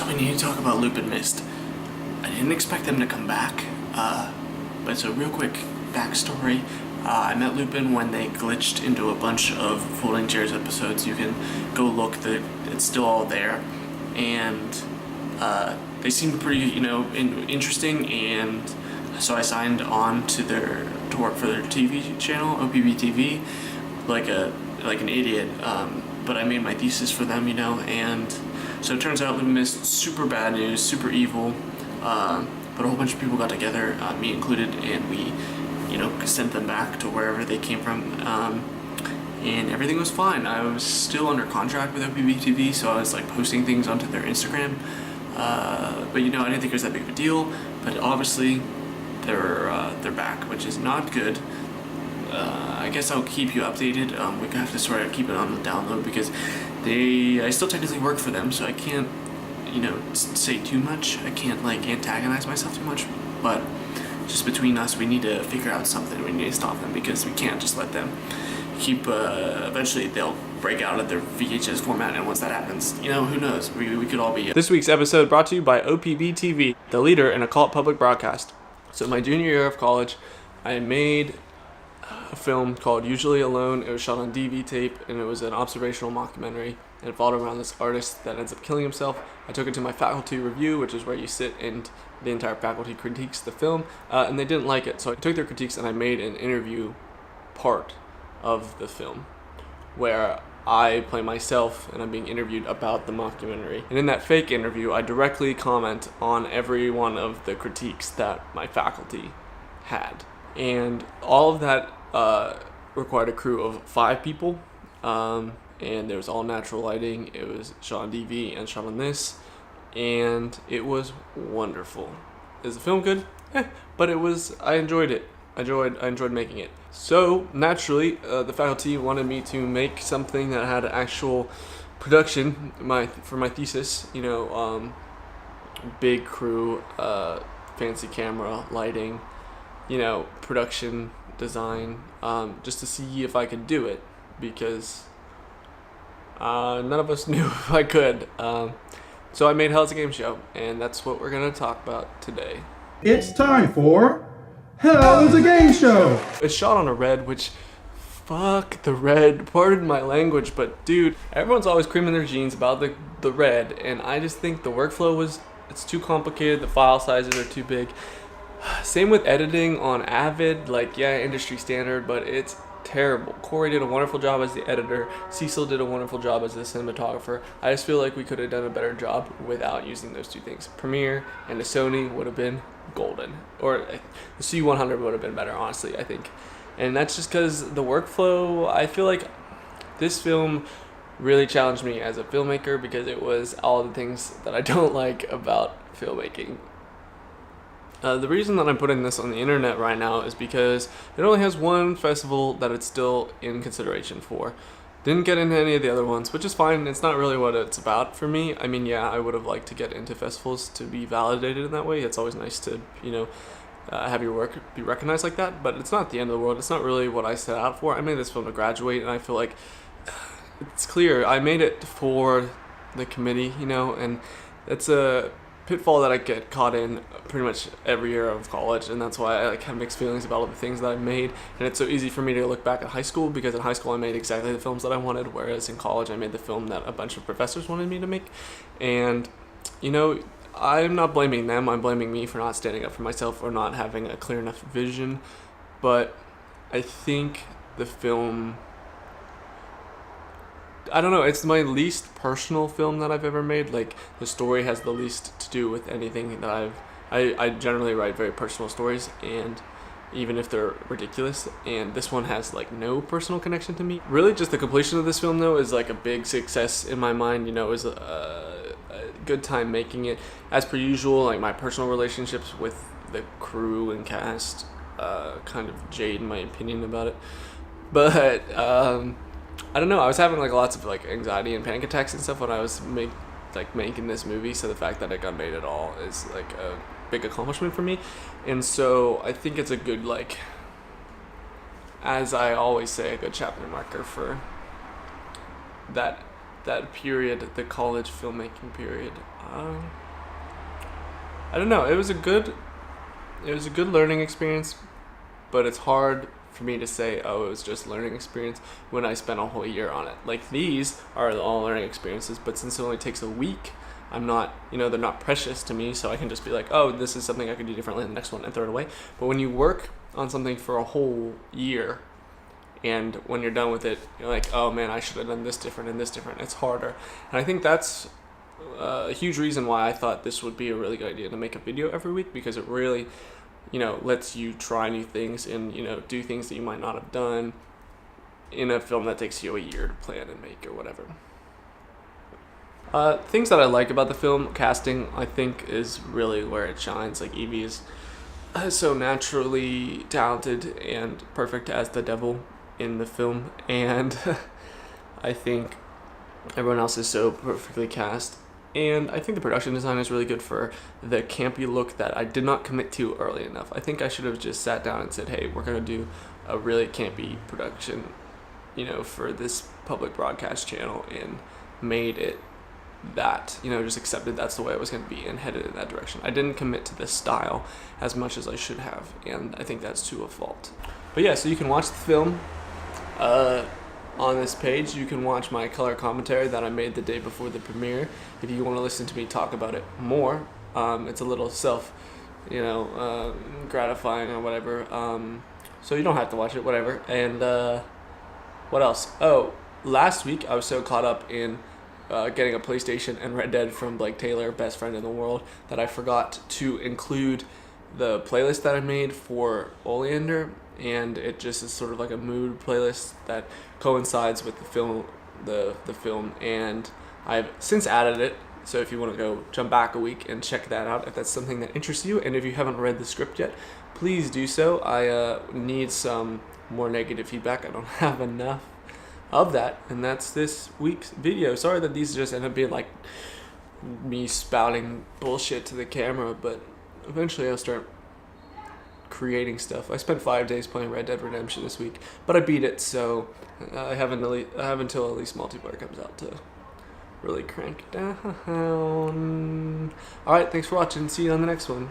So we need to talk about Loop and Mist. I didn't expect them to come back, but it's a real quick backstory. I met Lupin when they glitched into a bunch of Folding Chairs episodes. You can go look, it's still all there. And they seemed pretty, interesting, and so I signed on to work for their TV channel, OPB TV, like an idiot. But I made my thesis for them, and so it turns out Loop and Mist, super bad news, super evil. But a whole bunch of people got together, me included, and we, sent them back to wherever they came from, and everything was fine. I was still under contract with OPB TV, so I was posting things onto their Instagram. But I didn't think it was that big of a deal. But obviously, they're back, which is not good. I guess I'll keep you updated. We have to sort of keep it on the download because I still technically work for them, so I can't, say too much. I can't antagonize myself too much. But just between us, we need to figure out something. We need to stop them because we can't just let them keep. Eventually, they'll break out of their VHS format, and once that happens, who knows? We could all be. This week's episode brought to you by OPB TV, the leader in occult public broadcast. So my junior year of college, I made a film called Usually Alone. It was shot on DV tape, and it was an observational mockumentary, and it followed around this artist that ends up killing himself. I took it to my faculty review, which is where you sit and the entire faculty critiques the film, and they didn't like it. So I took their critiques and I made an interview part of the film where I play myself and I'm being interviewed about the mockumentary. And in that fake interview, I directly comment on every one of the critiques that my faculty had. And all of that required a crew of 5 people, and there was all natural lighting. It was shot on DV and shot on this, and it was wonderful. Is the film good? But I enjoyed it. I enjoyed making it. So naturally, the faculty wanted me to make something that had actual production. For my thesis, big crew, fancy camera, lighting, production design, just to see if I could do it, because none of us knew if I could. So I made Hell's a Game Show, and that's what we're going to talk about today. It's time for Hell is a Game Show! It's shot on a red, which, fuck the red, pardon my language, but dude, everyone's always creaming their jeans about the red, and I just think the workflow it's too complicated, the file sizes are too big. Same with editing on Avid, industry standard, but it's terrible. Corey did a wonderful job as the editor. Cecil did a wonderful job as the cinematographer. I just feel like we could have done a better job without using those two things. Premiere and the Sony would have been golden. Or the C100 would have been better, honestly, I think. And that's just because the workflow, I feel like this film really challenged me as a filmmaker because it was all the things that I don't like about filmmaking. The reason that I'm putting this on the internet right now is because it only has one festival that it's still in consideration for. Didn't get into any of the other ones, which is fine. It's not really what it's about for me. I mean, yeah, I would have liked to get into festivals to be validated in that way. It's always nice to, have your work be recognized like that, but it's not the end of the world. It's not really what I set out for. I made this film to graduate, and I feel like it's clear. I made it for the committee, and it's a pitfall that I get caught in pretty much every year of college, and that's why I have mixed feelings about all the things that I've made. And it's so easy for me to look back at high school, because in high school I made exactly the films that I wanted, whereas in college I made the film that a bunch of professors wanted me to make. And I'm not blaming them, I'm blaming me for not standing up for myself or not having a clear enough vision. But I think the film, I don't know, it's my least personal film that I've ever made. The story has the least to do with anything that I generally write very personal stories, and even if they're ridiculous, and this one has no personal connection to me. Really, just the completion of this film though is a big success in my mind. It was a good time making it. As per usual, my personal relationships with the crew and cast kind of jade my opinion about it, but I don't know, I was having lots of anxiety and panic attacks and stuff when I was making this movie, so the fact that it got made at all is a big accomplishment for me. And so I think it's a good, as I always say, a good chapter marker for that that period, the college filmmaking period. I don't know. It was a good learning experience, but it's hard for me to say, oh, it was just learning experience when I spent a whole year on it. Like, these are all learning experiences, but since it only takes a week, I'm not, they're not precious to me, so I can just be like, oh, this is something I could do differently in the next one and throw it away. But when you work on something for a whole year, and when you're done with it, you're like, oh man, I should have done this different and this different. It's harder. And I think that's a huge reason why I thought this would be a really good idea to make a video every week, because it really lets you try new things and, do things that you might not have done in a film that takes you a year to plan and make or whatever. Things that I like about the film, casting, I think, is really where it shines. Like, Evie is so naturally talented and perfect as the devil in the film, and I think everyone else is so perfectly cast. And I think the production design is really good for the campy look that I did not commit to early enough. I think I should have just sat down and said, hey, we're going to do a really campy production, for this public broadcast channel, and made it that, just accepted that's the way it was going to be and headed in that direction. I didn't commit to this style as much as I should have, and I think that's to a fault. But yeah, so you can watch the film. On this page, you can watch my color commentary that I made the day before the premiere. If you want to listen to me talk about it more, it's a little gratifying or whatever. So you don't have to watch it, whatever. And what else? Oh, last week I was so caught up in getting a PlayStation and Red Dead from Blake Taylor, best friend in the world, that I forgot to include the playlist that I made for Oleander, and it just is sort of like a mood playlist that coincides with the film, and I've since added it. So if you want to go jump back a week and check that out, if that's something that interests you, and if you haven't read the script yet, please do so. I need some more negative feedback. I don't have enough of that, and that's this week's video. Sorry that these just end up being like me spouting bullshit to the camera, but eventually I'll start creating stuff. I spent 5 days playing Red Dead Redemption this week, but I beat it, so I have until at least multiplayer comes out to really crank it down. Alright, thanks for watching. See you on the next one.